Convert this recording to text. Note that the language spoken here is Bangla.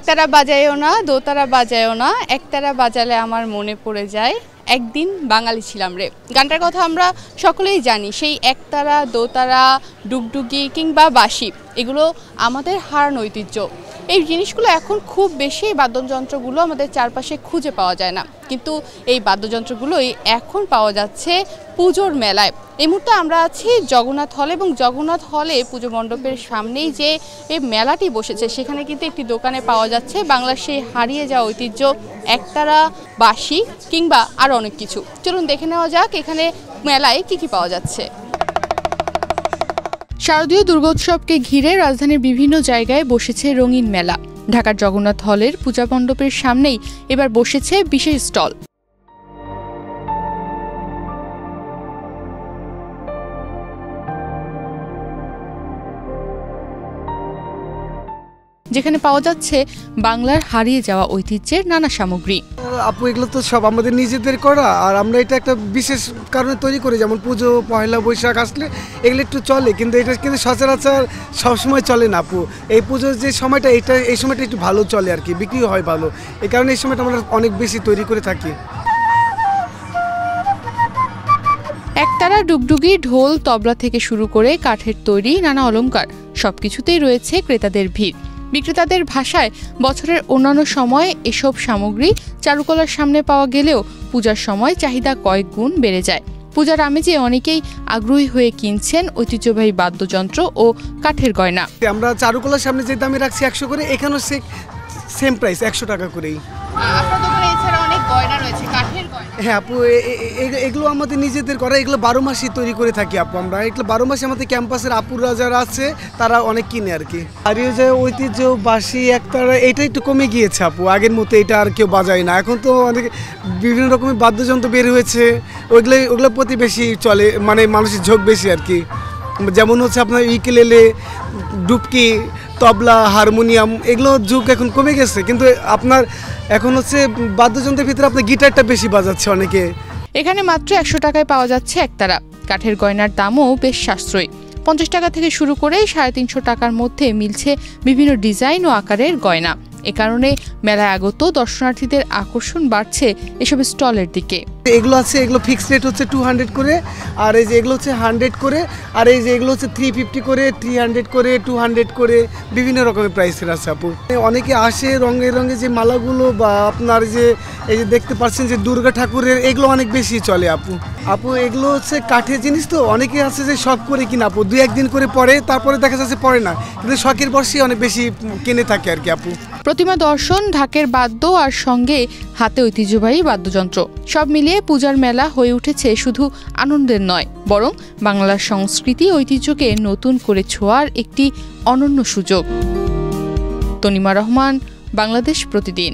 একতারা বাজায়ও না, দোতারা বাজায়ও না, একতারা বাজালে আমার মনে পড়ে যায় একদিন বাঙালি ছিলাম রে। গানটার কথা আমরা সকলেই জানি। সেই একতারা, দোতারা, ডুগডুগি কিংবা বাঁশি এগুলো আমাদের হারানো ঐতিহ্য। এই জিনিসগুলো এখন খুব বেশি বাদ্যযন্ত্রগুলো আমাদের চারপাশে খুঁজে পাওয়া যায় না, কিন্তু এই বাদ্যযন্ত্রগুলোই এখন পাওয়া যাচ্ছে পুজোর মেলায়। এই মুহূর্তে আমরা আছি জগন্নাথ হলে, এবং জগন্নাথ হলে পুজো মণ্ডপের সামনেই যে এই মেলাটি বসেছে সেখানে কিন্তু একটি দোকানে পাওয়া যাচ্ছে বাংলার সেই হারিয়ে যাওয়া ঐতিহ্য একতারা, বাঁশি কিংবা আরও অনেক কিছু। চলুন দেখে নেওয়া যাক এখানে মেলায় কি কি পাওয়া যাচ্ছে। শারদীয় দুর্গোৎসবকে ঘিরে রাজধানীর বিভিন্ন জায়গায় বসেছে রঙিন মেলা। ঢাকার জগন্নাথ হলের পূজা মণ্ডপের সামনেই এবার বসেছে বিশেষ স্টল। যেখানে পাওয়া যাচ্ছে বাংলার হারিয়ে যাওয়া ঐতিহ্যের নানা সামগ্রী। আপু এগুলো তো সব আমাদের নিজেদের করা, আর আমরা এটা একটা বিশেষ কারণে তৈরি করি, যেমন পুজো, পয়লা বৈশাখ আসলে এগুলো একটু চলে, কিন্তু এটা কিন্তু সচরাচর সবসময় চলে না আপু। এই পুজোর যে সময়টা, এই সময়টা একটু ভালো চলে আর কি, বিক্রিও হয় ভালো, এই কারণে এই সময়টা আমরা অনেক বেশি তৈরি করে থাকি। একতারা, ডুগডুগি, ঢোল, তবলা থেকে শুরু করে কাঠের তৈরি নানা অলংকার সবকিছুতেই রয়েছে ক্রেতাদের ভিড়। বিক্রেতাদের ভাষায় বছরের অন্যান্য সময়ে এসব সামগ্রী চারুকলার সামনে পাওয়া গেলেও পূজার সময় চাহিদা কয়েক গুণ বেড়ে যায়। পূজার আমেজে অনেকেই আগ্রহী হয়ে কিনছেন ঐতিহ্যবাহী বাদ্যযন্ত্র ও কাঠের গয়না। আমরা চারুকলার সামনে যে দামে রাখছি 100 করে, এখানেও সেম প্রাইস 100 টাকা করেই। হ্যাঁ আপু, এগুলো আমাদের নিজেদের করা, এগুলো 12 মাসই তৈরি করে থাকি আপু আমরা। এগুলো 12 মাসে আমাদের ক্যাম্পাসের আপুরা যারা আছে তারা অনেক কিনে আর কি। হারিয়ে যায় ঐতিহ্য বাঁশি, একতারা, এটা একটু কমে গিয়েছে আপু, আগের মতো এটা আর কেউ বাজায় না। এখন তো অনেক বিভিন্ন রকমের বাদ্যযন্ত্র বের হয়েছে, ওগুলোর প্রতি বেশি চলে, মানে মানুষের ঝোঁক বেশি আর কি। যেমন হচ্ছে আপনার ইউকেলেলে, ডুবকি, তবলা, হারমোনিয়াম, এগুলো যুগ এখন কমে গেছে, কিন্তু আপনার এখন হচ্ছে বাদ্যযন্ত্রের ভিতরে আপনার গিটারটা বেশি বাজাচ্ছে অনেকে। এখানে মাত্র 100 টাকায় পাওয়া যাচ্ছে একতারা। কাঠের গয়নার দামও বেশ সাশ্রয়ী, 50 টাকা থেকে শুরু করে 350 টাকার মধ্যে মিলছে বিভিন্ন ডিজাইন ও আকারের গয়না। এ কারণে মেলায় আগত দর্শনার্থীদের আকর্ষণ বাড়ছে এসব স্টলের দিকে। এগুলো আছে, এগুলো ফিক্সড রেট হচ্ছে 200 করে, আর এই যে এগুলো হচ্ছে 100 করে, আর এই যে এগুলো হচ্ছে 350 করে, 300 করে, 200 করে, বিভিন্ন রকমের প্রাইসের আছে আপু। অনেকে আসে রঙে রঙে যে মালাগুলো, বা আপনার যে এই যে দেখতে পাচ্ছেন যে দুর্গা ঠাকুরের, এগুলো অনেক বেশি চলে আপু। এগুলো হচ্ছে কাঠের জিনিস, তো অনেকে আছে যে শখ করে কিনা আপু, 2-1 দিন করে পরে, তারপরে দেখা যাচ্ছে পরে না, কিন্তু শখের বর্ষে অনেক বেশি কিনে থাকে আর কি আপু। প্রতিমা দর্শন, ঢাকের বাদ্য আর সঙ্গে হাতে ঐতিহ্যবাহী বাদ্যযন্ত্র সব মিলিয়ে পূজার মেলা হয়ে উঠেছে শুধু আনন্দের নয়, বরং বাংলার সংস্কৃতি ঐতিহ্যকে নতুন করে ছোঁয়ার একটি অনন্য সুযোগ। তনিমা রহমান, বাংলাদেশ প্রতিদিন।